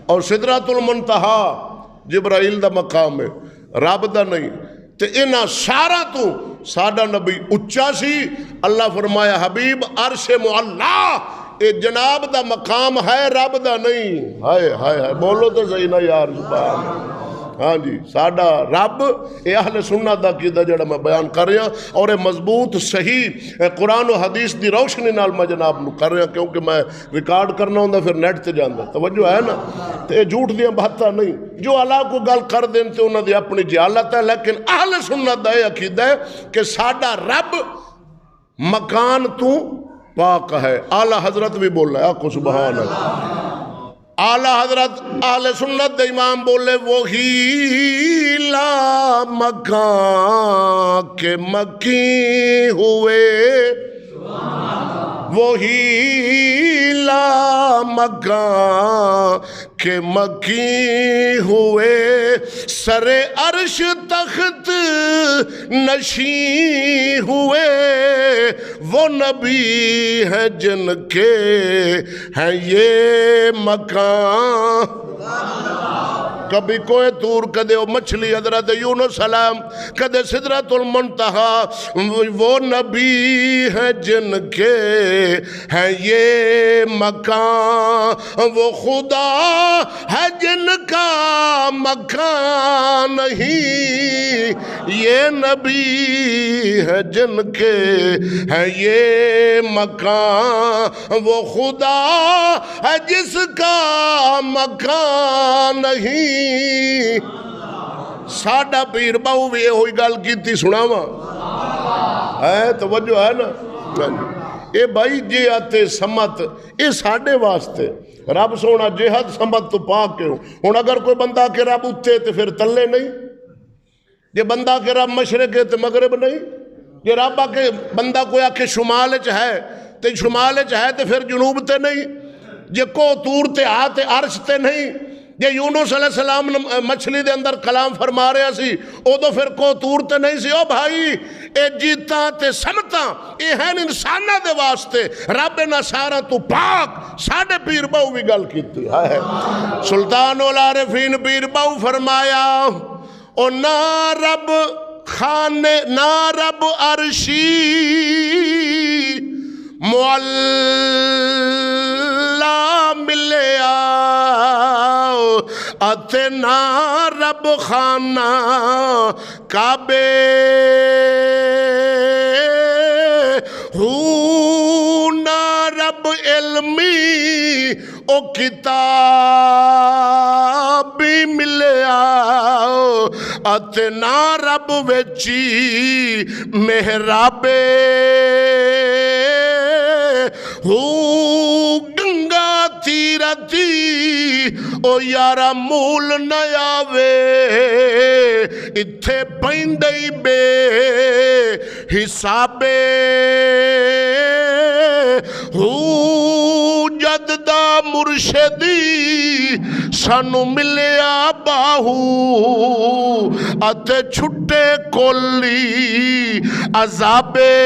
اور سدرۃ المنتہا جبرائیل دا مقام ہے، رب دا نہیں۔ تے انہاں سارا تو ساڈا نبی اچا سی۔ اللہ فرمایا حبیب عرش معلا اے جناب دا مقام ہے، رب دا نہیں۔ ہائے ہائے ہائے، بولو تو صحیح نا یار، سبحان اللہ۔ ہاں جی، ساڈا رب اے اہل سنت دا عقیدہ جڑا میں بیان کر رہا، اور اے مضبوط صحیح قرآن و حدیث دی روشنی نال میں جناب نو کر رہا، کیونکہ میں ریکارڈ کرنا ہوں پھر نیٹ تے جاندا، توجہ ہے نا۔ تے اے جھوٹ دیاں باتاں نہیں، جو اللہ کو گل کر دین تے انہاں دی اپنی جہالت ہے، لیکن اہل سنت دا اے عقیدہ ہے کہ ساڈا رب مکان تو پاک ہے۔ اعلی حضرت بھی بول رہا ہے، آکو سبحان اللہ۔ اعلی حضرت اہل سنت دے امام بولے وہی لا مکان کے مکی ہوئے، وہی لا مکان کے مکی ہوئے، سر عرش تخت نشین ہوئے، وہ نبی ہے جن کے ہیں یہ مکان۔ کبھی کوئی طور، کدے وہ مچھلی حضرت یونس سلام، کدے سدرۃ المنتہا، وہ نبی ہے جن کے ہیں یہ مکان، وہ خدا ہے جن کا مکان نہیں، یہ نبی ہے جن کے ہیں یہ مکان، وہ خدا ہے جس کا مکان نہیں۔ ساڈا پیر باؤ بھی یہ ہوئی گل کیتی، سناواں ہے، توجہ ہے نا۔ اے بھائی جے آتے سمت اے ساڈے واسطے، رب سونا جہد سمت تو پاک کے ہوں۔ اگر کوئی بندہ کہ رب اتے تو پھر تلے نہیں، جے بندہ کہ رب مشرق ہے تو مغرب نہیں، جے رب آکے بندہ کوئی آکے شمال ہے تو شمال ہے تو پھر جنوب تے نہیں، جے کو طور تے آتے عرش تے نہیں، جے یونس علیہ السلام مچھلی دے اندر کلام فرما رہا سی او تو پھر کو طور تے نہیں سی۔ او بھائی اے جیتاں تے سمتاں اے ہیں انسانہ دے واسطے، رب نہ سارا تو پاک۔ ساڑھے پیر باؤ بھی گل کیتی ہے، سلطان العارفین پیر باؤ فرمایا او نہ رب خانے نہ رب عرشی معلا ملیا، اتے نہ رب خانہ کعبے ہوں، نہ رب علمی او کتاب بھی ملیا، اتے نہ رب وچی محرابے ہوں، گنگا تیرتی او یارا مول نہ آوے، اتھے پینڈئی بے حسابے ہوں، جد دا مرشدی سانو ملیا باہو، اتے چھٹے کولی عذابے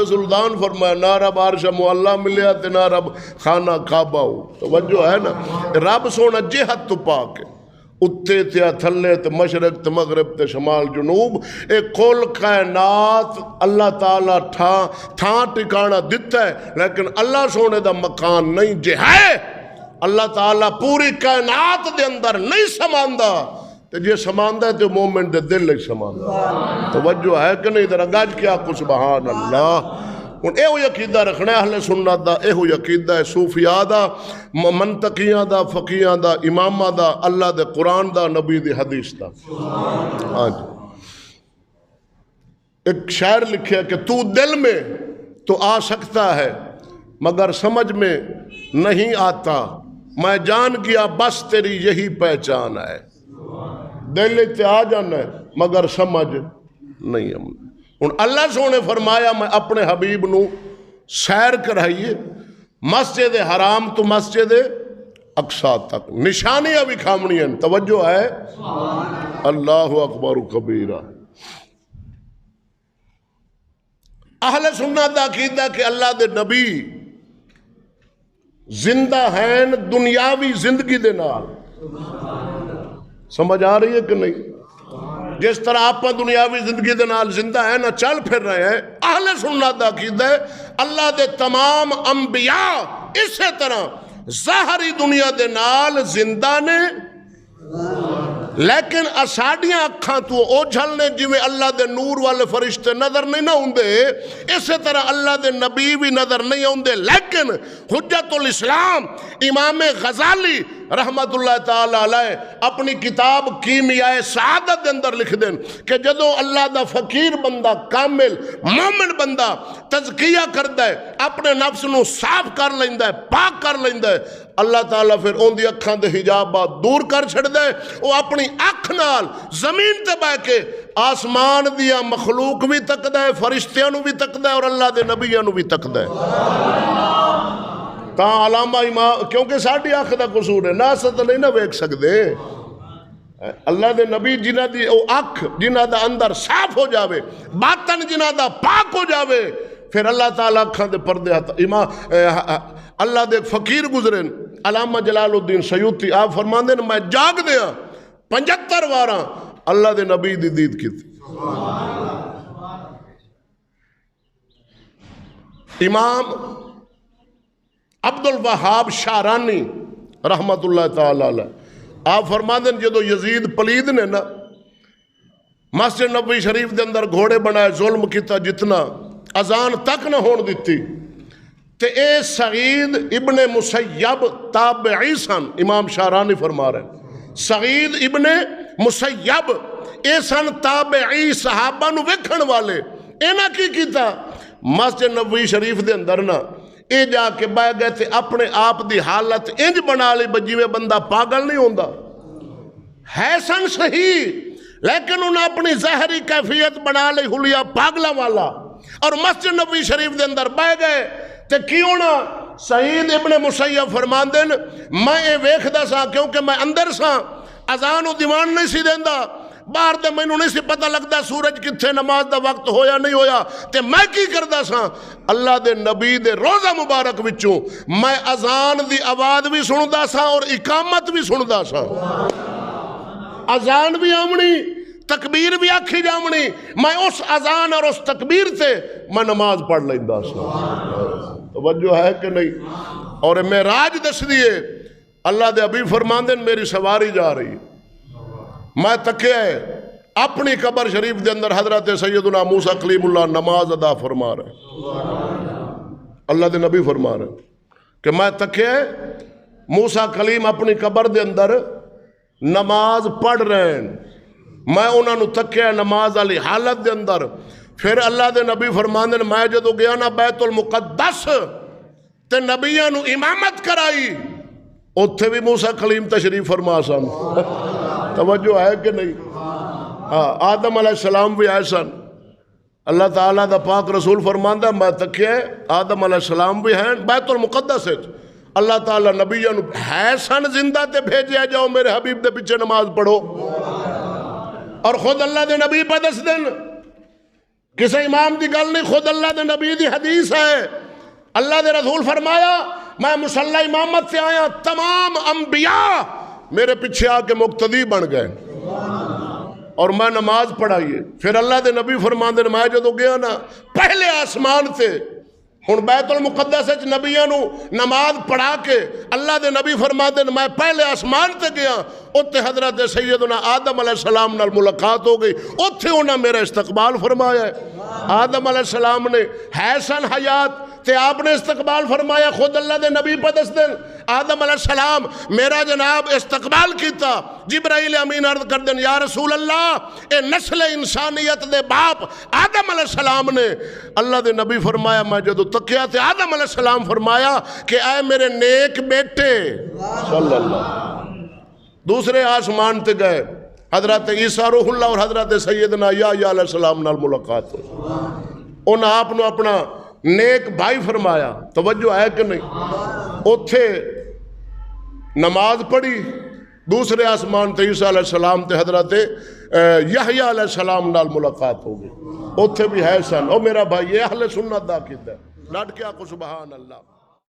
سلطان فرمایا نہ رب عرش معلا ملیا تے نہ رب خانہ کعبہ ہو۔ توجہ ہے نا، رب سونا جہت تو پاک ہے، اتے تے تھلے تے مشرق تے مغرب تے شمال جنوب، ایک کل کائنات اللہ تعالیٰ تھاں ٹکانا دیتا ہے، لیکن اللہ سونے دا مکان نہیں جے ہے۔ اللہ تعالیٰ پوری کائنات دے اندر نہیں سماندہ، تو جے سماندہ ہے تو مومن دے دل لے سماندہ۔ توجہ ہے کہ نہیں؟ ذرا گاج کیا کو سبحان اللہ۔ ہن اے ہوئی عقیدہ رکھنا ہے اہل سنت دا، اے ہوئی عقیدہ ہے صوفیاء دا، منطقیاں دا، فقیاں دا، امامہ دا، اللہ دے قرآن دا، نبی دی حدیث دا۔ ہاں جی، ایک شاعر لکھیا کہ تو دل میں تو آ سکتا ہے مگر سمجھ میں نہیں آتا، میں جان گیا بس تیری یہی پہچان ہے۔ دل تے آ جانا ہے مگر سمجھ نہیں آتا۔ اللہ سونے فرمایا میں اپنے حبیب نو سیر کرائیے مسجد حرام تو مسجد اقصی تک، نشانیاں بھی کھامنی ہیں۔ توجہ ہے، اللہ اکبر کبیرہ۔ اہل سنت دا عقیدہ کہ اللہ دے نبی زندہ ہیں دنیاوی زندگی دے نال. سمجھ آ رہی ہے کہ نہیں؟ جس طرح آپ دنیاوی زندگی دے نال زندہ ہیں نہ چل پھر رہے ہیں، اہل سنت دا عقیدہ ہے اللہ دے تمام انبیاء اسی طرح ظاہری دنیا دے نال زندہ نے، لیکن اساڑیاں اکھاں تو اوجھل نے جویں اللہ دے نور والے فرشتے نظر نہیں نہ ہوندے، اسی طرح اللہ دے نبی بھی نظر نہیں ہوندے. لیکن حجت الاسلام امام غزالی رحمت اللہ تعالی علیہ اپنی کتاب کیمیائے سعادت دے اندر لکھ دیں کہ جدو اللہ دا فقیر بندہ کامل مومن بندہ تزکیہ کرتا ہے، اپنے نفس نو صاف کر لیندہ ہے، پاک کر لیندہ ہے، اللہ تعالیٰ پھر ان دی اکھاں دے حجابات دور کر چھڑ دے. وہ اپنی اکھ نال زمین تے بہ کے آسمان دیا مخلوق بھی تک دے، فرشتیاں نو بھی تک دے، اور اللہ دے نبیاں نو بھی تک دے. تاں علامہ امام، کیونکہ ساڑھی آنکھ دا قصور ہے، ناست نہیں نہ ویک سکدے. اللہ دے نبی جنہ دی او اکھ جنہ دا اندر صاف ہو جاوے، باطن جنہ دا پاک ہو جاوے، پھر اللہ تعالیٰ اکھاں دے پردے ہاتھ. اللہ دے فقیر گزرے علامہ جلال الدین سیوطی، آپ فرماندے میں جاگ دیا 75 واراں اللہ دے نبی دی دید کی تھی. امام عبد الوہاب شارانی رحمت اللہ تعالی علیہ آپ فرماندے جدو یزید پلید نے نا مسجد نبوی شریف دے اندر گھوڑے بنائے، ظلم کیتا، جتنا اذان تک نہ ہون دیتی، تے اے سعید ابن مسیب تابعی سن. امام شارانی فرما رہے ہیں سعید ابن مسیب اے سن تابعی، صحابہ نو ویکھن والے. اینا کی کیتا مسجد نبوی شریف دے اندر نا اے جا کے بہ گئے تھے، اپنے آپ دی حالت انج بنا لی بجیوے بندہ پاگل نہیں ہوندا ہے سن صحیح، لیکن انہوں اپنی ظاہری کیفیت بنا لی حلیہ پاگلہ والا، اور مسجد نبوی شریف دے اندر بہ گئے. تے کیوں نہ سعید ابن مسیب فرماندن میں اے ویکھدا سا کیونکہ میں اندر سا، اذان و دیوان نہیں سی دیندا، باہر دے مینوں نہیں سی پتہ لگدا سورج کتھے، نماز دا وقت ہویا نہیں ہویا. تے میں کی کردا سا اللہ دے نبی دے روزہ مبارک وچوں میں اذان دی آواز بھی سندا سا اور اقامت بھی سندا سا. اذان بھی آمنی، تکبیر بھی آکھی جامنی، میں اس اذان اور اس تکبیر سے میں نماز پڑھ لیندہ سا. توجہ ہے کہ نہیں؟ اور معراج دس دیئے اللہ دے حبیب فرماندے میری سواری جا رہی، میں تکیا ہے اپنی قبر شریف دے اندر حضرت سیدنا موسیٰ کلیم اللہ نماز ادا فرما رہے. اللہ دے نبی فرما رہے کہ میں تکیا ہے موسیٰ کلیم اپنی قبر دے اندر نماز پڑھ رہے ہیں، میں انہوں نے تکیا نماز علی حالت دے اندر. پھر اللہ دے نبی فرماندے میں جدو گیا نا بیت المقدس تے نبیاں نو امامت کرائی، اتھے بھی موسیٰ کلیم تشریف فرما سن. توجہ ہے کہ نہیں؟ آدم علیہ السلام بھی آئے سن. اللہ تعالیٰ دا پاک رسول فرماندہ میں تکیا آدم علیہ السلام بھی ہیں بیت المقدس ہے. اللہ تعالیٰ نبیاں نو ہے سن زندہ تے بھیجیا جاؤ میرے حبیب دے پیچھے نماز پڑھو، اور خود اللہ دے نبی پہ دس دن کسے امام دی گل نہیں، خود اللہ دے نبی دی حدیث ہے. اللہ دے رسول فرمایا میں مصلی امامت سے آیا، تمام انبیاء میرے پیچھے آ کے مقتدی بن گئے اور میں نماز پڑھائیے. پھر اللہ دے نبی فرماندے میں جدو گیا نا پہلے آسمان سے، ہن بیت المقدس وچ نبیاں نو نماز پڑھا کے اللہ دے نبی فرماندے میں پہلے آسمان تے گیا، اتھے حضرت سیدنا آدم علیہ السلام نال ملاقات ہو گئی، اتھے انہاں میرا استقبال فرمایا ہے. آدم علیہ السلام نے ہے سن حیات تے آپ نے استقبال فرمایا، خود اللہ دے نبی پہ دس دن آدم علیہ السلام میرا جناب استقبال کیتا. جبرائیل امین عرض کر دن یا رسول اللہ اے نسل انسانیت دے باپ آدم علیہ السلام نے. اللہ دے نبی فرمایا میں جدو تکیا تے آدم علیہ السلام فرمایا کہ اے میرے نیک بیٹے صلی اللہ. دوسرے آسمان تے گئے، حضرت عیسیٰ روح اللہ اور حضرت سیدنا یحییٰ علیہ السلام نال ملاقات ہوئی، انہاں آپ نے اپنا نیک بھائی فرمایا. توجہ ہے کہ نہیں؟ اتھے نماز پڑھی، دوسرے آسمان تے عیسیٰ علیہ السلام تے حضرت یحییٰ علیہ السلام نال ملاقات ہو گئی. اوتھے بھی ہے سن. او میرا بھائی یہ اہل سنت دا عقیدہ ہے. ڈٹ کے آکو سبحان اللہ.